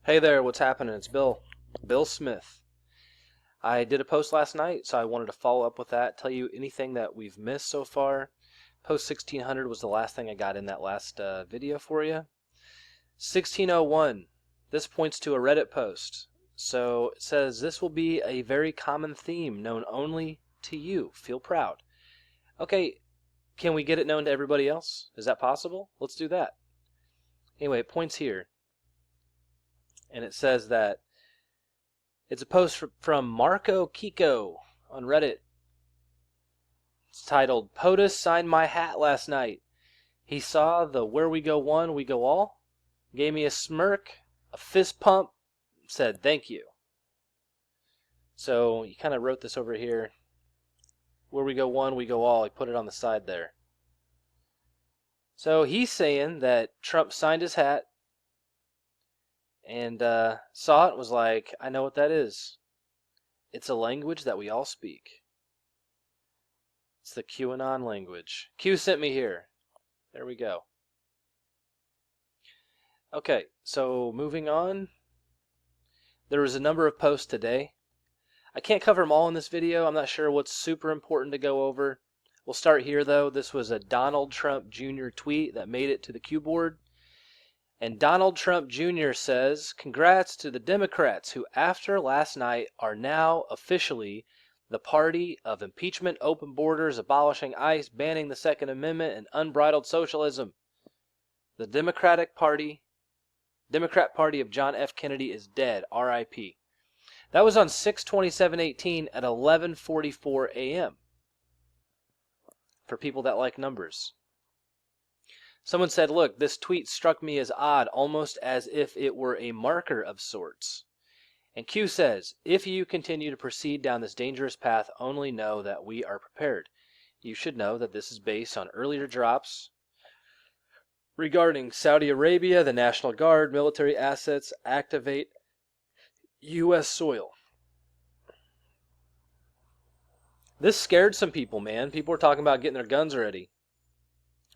Hey there, what's happening? It's Bill Smith. I did a post last night, so I wanted to follow up with that, tell you anything that we've missed so far. Post 1600 was the last thing I got in that last video for you. 1601, this points to a Reddit post. So it says, this will be a very common theme known only to you. Feel proud. Okay, can we get it known to everybody else? Is that possible? Let's do that. Anyway, it points here. And it says that it's a post from Marco Kiko on Reddit. It's titled, POTUS signed my hat last night. He saw the where we go one, we go all, gave me a smirk, a fist pump, said thank you. So he kind of wrote this over here. Where we go one, we go all. He put it on the side there. So he's saying that Trump signed his hat and saw it and was like, I know what that is. It's a language that we all speak. It's the QAnon language. Q sent me here. There we go. Okay, so moving on. There was a number of posts today. I can't cover them all in this video. I'm not sure what's super important to go over. We'll start here though. This was a Donald Trump Jr. tweet that made it to the Q board. And Donald Trump Jr. says, congrats to the Democrats who after last night are now officially the party of impeachment, open borders, abolishing ICE, banning the Second Amendment, and unbridled socialism. The Democrat Party of John F. Kennedy is dead. R.I.P. That was on 6/27/18 at 11:44 a.m. For people that like numbers. Someone said, look, this tweet struck me as odd, almost as if it were a marker of sorts. And Q says, if you continue to proceed down this dangerous path, only know that we are prepared. You should know that this is based on earlier drops regarding Saudi Arabia, the National Guard, military assets, activate U.S. soil. This scared some people, man. People were talking about getting their guns ready.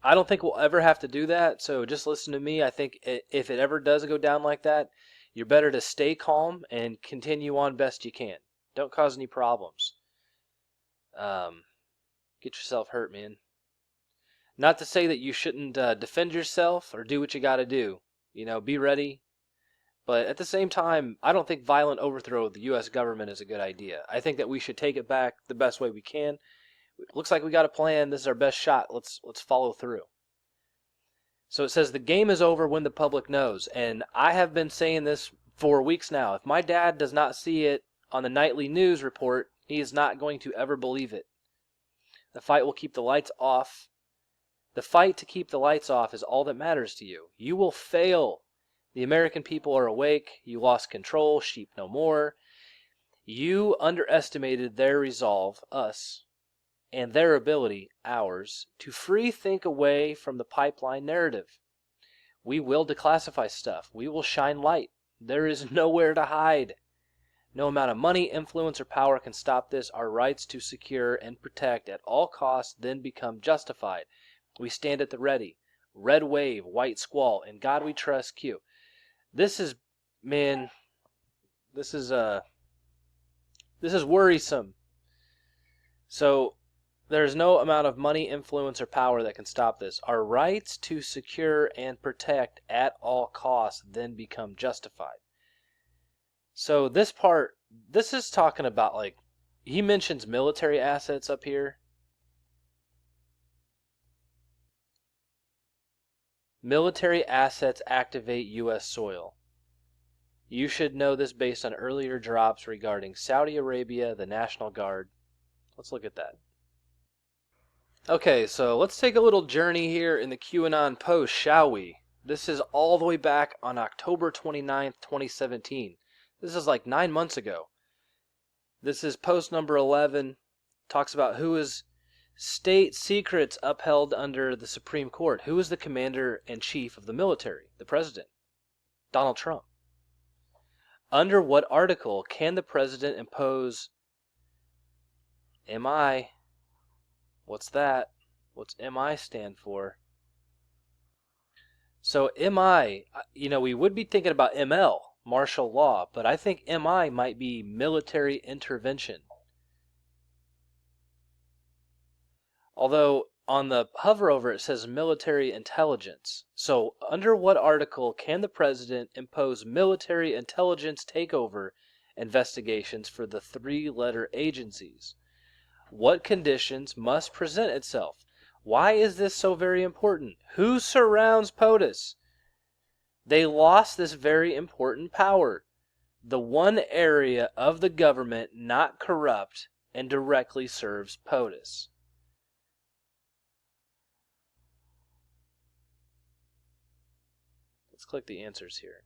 I don't think we'll ever have to do that, so just listen to me. I think if it ever does go down like that, you're better to stay calm and continue on best you can. Don't cause any problems. Get yourself hurt, man. Not to say that you shouldn't defend yourself or do what you got to do. You know, be ready. But at the same time, I don't think violent overthrow of the U.S. government is a good idea. I think that we should take it back the best way we can. It looks like we got a plan. This is our best shot. Let's follow through. So it says the game is over when the public knows. And I have been saying this for weeks now. If my dad does not see it on the nightly news report, he is not going to ever believe it. The fight will keep the lights off. The fight to keep the lights off is all that matters to you. You will fail. The American people are awake. You lost control. Sheep no more. You underestimated their resolve, us, and their ability, ours, to free think away from the pipeline narrative. We will declassify stuff. We will shine light. There is nowhere to hide. No amount of money, influence, or power can stop this. Our rights to secure and protect at all costs then become justified. We stand at the ready. Red wave, white squall, in God we trust. Q. This is, man, this is worrisome. So, there's no amount of money, influence, or power that can stop this. Our rights to secure and protect at all costs then become justified. So this part, this is talking about, like, he mentions military assets up here. Military assets activate U.S. soil. You should know this based on earlier drops regarding Saudi Arabia, the National Guard. Let's look at that. Okay, so let's take a little journey here in the QAnon post, shall we? This is all the way back on October 29th, 2017. This is like 9 months ago. This is post number 11. Talks about who is state secrets upheld under the Supreme Court. Who is the commander-in-chief of the military? The president. Donald Trump. Under what article can the president impose MI? What's that? What's MI stand for? So MI, you know, we would be thinking about ML, martial law, but I think MI might be military intervention. Although on the hover over it says military intelligence. So under what article can the president impose military intelligence takeover investigations for the three-letter agencies? What conditions must present itself? Why is this so very important? Who surrounds POTUS? They lost this very important power. The one area of the government not corrupt and directly serves POTUS. Let's click the answers here.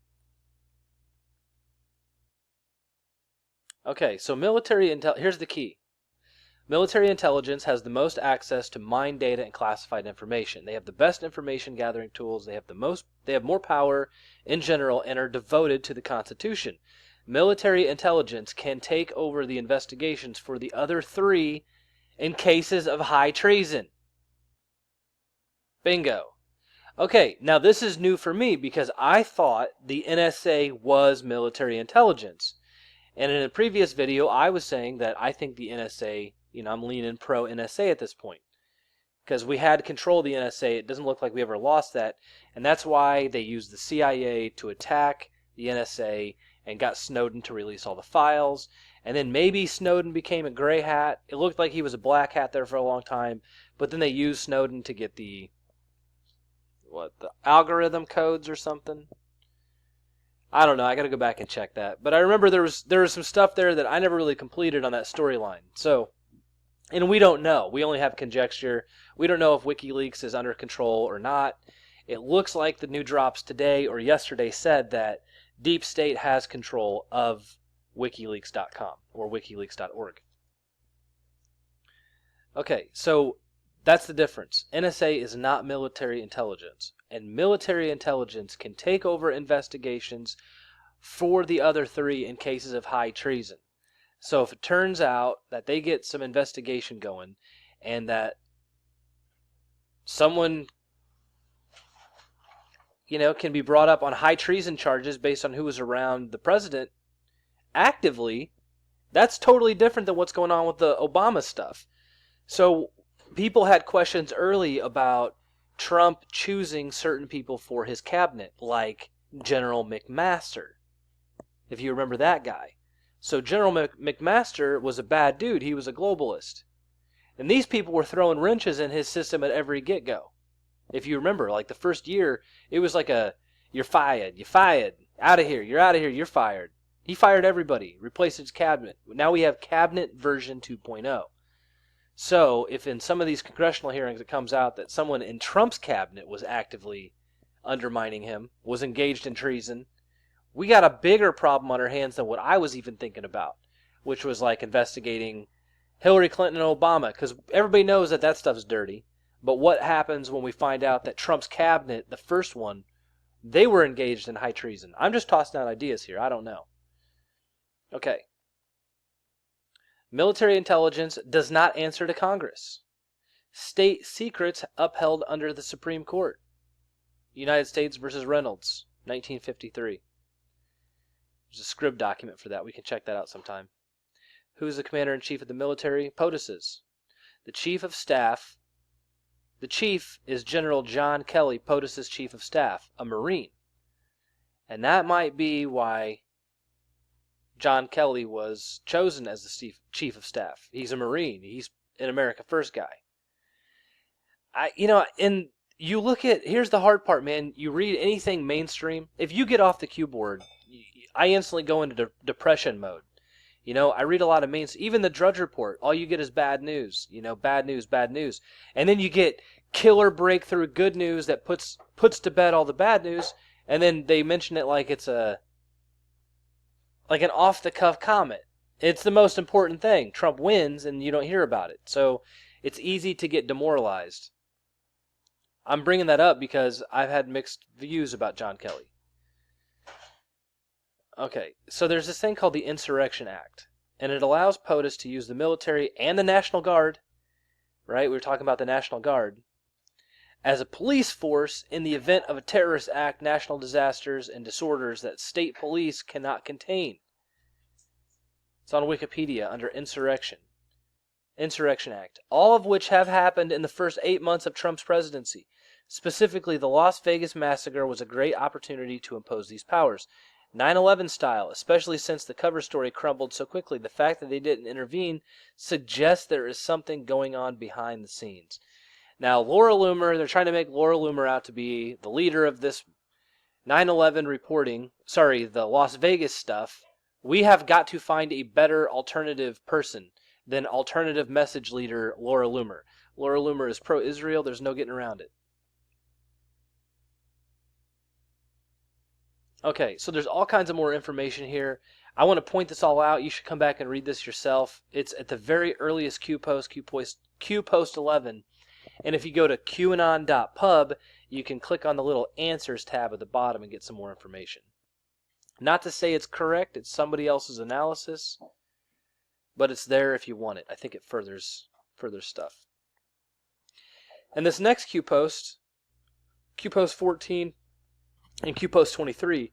Okay, so here's the key. Military intelligence has the most access to mine data and classified information. They have the best information gathering tools. They have more power in general and are devoted to the Constitution. Military intelligence can take over the investigations for the other three in cases of high treason. Bingo. Okay, now this is new for me because I thought the NSA was military intelligence. And in a previous video, I was saying that I think the NSA, I'm leaning pro NSA at this point. Because we had control of the NSA. It doesn't look like we ever lost that. And that's why they used the CIA to attack the NSA and got Snowden to release all the files. And then maybe Snowden became a gray hat. It looked like he was a black hat there for a long time. But then they used Snowden to get the algorithm codes or something. I don't know. I got to go back and check that. But I remember there was some stuff there that I never really completed on that storyline. So, and we don't know. We only have conjecture. We don't know if WikiLeaks is under control or not. It looks like the new drops today or yesterday said that Deep State has control of WikiLeaks.com or WikiLeaks.org. Okay, so that's the difference. NSA is not military intelligence. And military intelligence can take over investigations for the other three in cases of high treason. So if it turns out that they get some investigation going and that someone, can be brought up on high treason charges based on who was around the president actively, that's totally different than what's going on with the Obama stuff. So people had questions early about Trump choosing certain people for his cabinet, like General McMaster, if you remember that guy. So General McMaster was a bad dude. He was a globalist. And these people were throwing wrenches in his system at every get-go. If you remember, like the first year, it was like you're fired, out of here, you're fired. He fired everybody, replaced his cabinet. Now we have cabinet version 2.0. So, if in some of these congressional hearings it comes out that someone in Trump's cabinet was actively undermining him, was engaged in treason, we got a bigger problem on our hands than what I was even thinking about, which was like investigating Hillary Clinton and Obama, because everybody knows that stuff's dirty. But what happens when we find out that Trump's cabinet, the first one, they were engaged in high treason? I'm just tossing out ideas here. I don't know. Okay. Military intelligence does not answer to Congress. State secrets upheld under the Supreme Court. United States versus Reynolds, 1953. There's a scrib document for that. We can check that out sometime. Who's the commander-in-chief of the military? POTUS's. The chief of staff. The chief is General John Kelly, POTUS's chief of staff, a Marine. And that might be why John Kelly was chosen as the chief of staff. He's a Marine. He's an America First guy. And you look at, here's the hard part, man. You read anything mainstream. If you get off the keyboard, I instantly go into depression mode. I read a lot of mainstream. Even the Drudge Report, all you get is bad news. Bad news. And then you get killer breakthrough good news that puts to bed all the bad news. And then they mention it like it's like an off-the-cuff comment. It's the most important thing. Trump wins, and you don't hear about it. So it's easy to get demoralized. I'm bringing that up because I've had mixed views about John Kelly. Okay, so there's this thing called the Insurrection Act, and it allows POTUS to use the military and the National Guard, right? We were talking about the National Guard, as a police force in the event of a terrorist act, national disasters, and disorders that state police cannot contain. It's on Wikipedia under Insurrection Act, all of which have happened in the first 8 months of Trump's presidency. Specifically, the Las Vegas massacre was a great opportunity to impose these powers. 9/11 style, especially since the cover story crumbled so quickly. The fact that they didn't intervene suggests there is something going on behind the scenes. Now, Laura Loomer, they're trying to make Laura Loomer out to be the leader of this 9/11 reporting, the Las Vegas stuff. We have got to find a better alternative person than alternative message leader Laura Loomer. Laura Loomer is pro-Israel. There's no getting around it. Okay, so there's all kinds of more information here. I want to point this all out. You should come back and read this yourself. It's at the very earliest Q post 11. And if you go to QAnon.pub, you can click on the little answers tab at the bottom and get some more information. Not to say it's correct, it's somebody else's analysis, but it's there if you want it. I think it furthers stuff. And this next Q post 14 and Q post 23,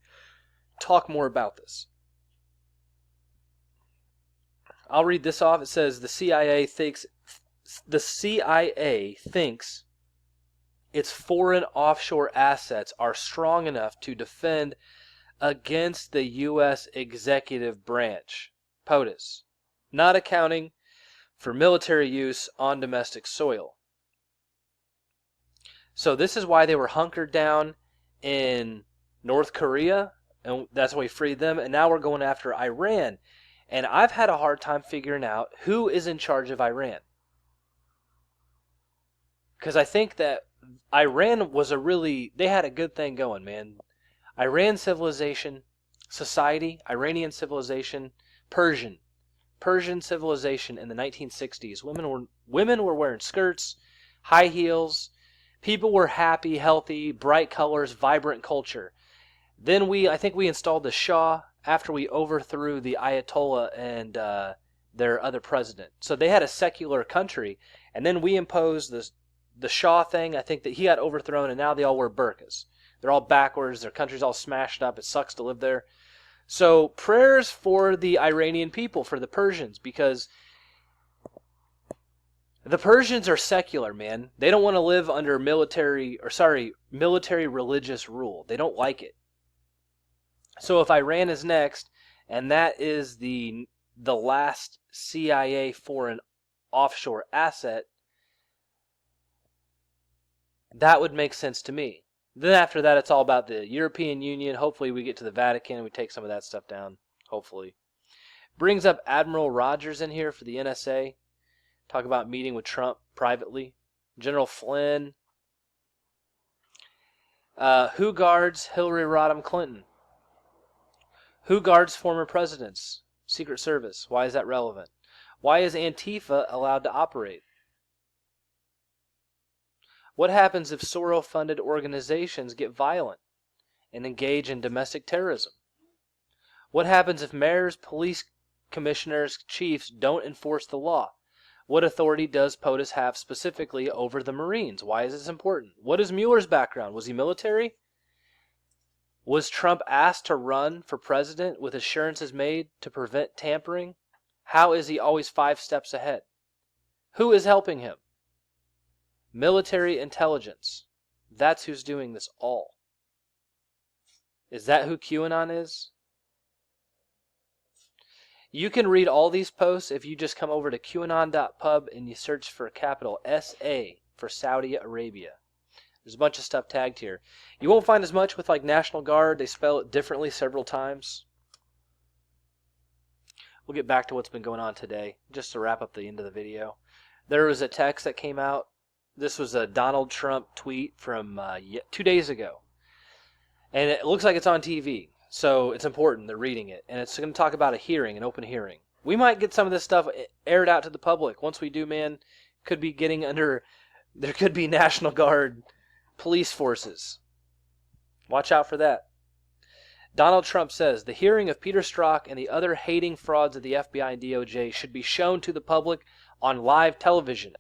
talk more about this. I'll read this off. It says the CIA thinks its foreign offshore assets are strong enough to defend against the U.S. executive branch, POTUS, not accounting for military use on domestic soil. So this is why they were hunkered down in North Korea, and that's why we freed them, and now we're going after Iran. And I've had a hard time figuring out who is in charge of Iran. Because I think that Iran was they had a good thing going, man. Iran civilization, society, Iranian civilization, Persian civilization in the 1960s. Women were wearing skirts, high heels. People were happy, healthy, bright colors, vibrant culture. Then I think we installed the Shah after we overthrew the Ayatollah and their other president. So they had a secular country, and then we imposed the Shah thing. I think that he got overthrown, and now they all wear burqas. They're all backwards. Their country's all smashed up. It sucks to live there. So prayers for the Iranian people, for the Persians, because the Persians are secular, man. They don't want to live under military religious rule. They don't like it. So if Iran is next, and that is the last CIA foreign offshore asset, that would make sense to me. Then after that, it's all about the European Union. Hopefully we get to the Vatican and we take some of that stuff down. Hopefully. Brings up Admiral Rogers in here for the NSA. Talk about meeting with Trump privately. General Flynn. Who guards Hillary Rodham Clinton? Who guards former presidents? Secret Service. Why is that relevant? Why is Antifa allowed to operate? What happens if Soros-funded organizations get violent and engage in domestic terrorism? What happens if mayors, police commissioners, chiefs don't enforce the law? What authority does POTUS have specifically over the Marines? Why is this important? What is Mueller's background? Was he military? Was Trump asked to run for president with assurances made to prevent tampering? How is he always 5 steps ahead? Who is helping him? Military intelligence. That's who's doing this all. Is that who QAnon is? You can read all these posts if you just come over to QAnon.pub and you search for capital SA for Saudi Arabia. There's a bunch of stuff tagged here. You won't find as much with like National Guard. They spell it differently several times. We'll get back to what's been going on today, just to wrap up the end of the video. There was a text that came out. This was a Donald Trump tweet from 2 days ago. And it looks like it's on TV. So it's important. They're reading it. And it's going to talk about a hearing, an open hearing. We might get some of this stuff aired out to the public. Once we do, man, could be getting under... There could be National Guard police forces. Watch out for that. Donald Trump says, the hearing of Peter Strzok and the other hating frauds of the FBI and DOJ should be shown to the public on live television.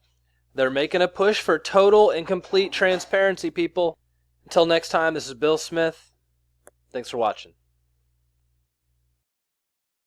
They're making a push for total and complete transparency, people. Until next time, this is Bill Smith. Thanks for watching.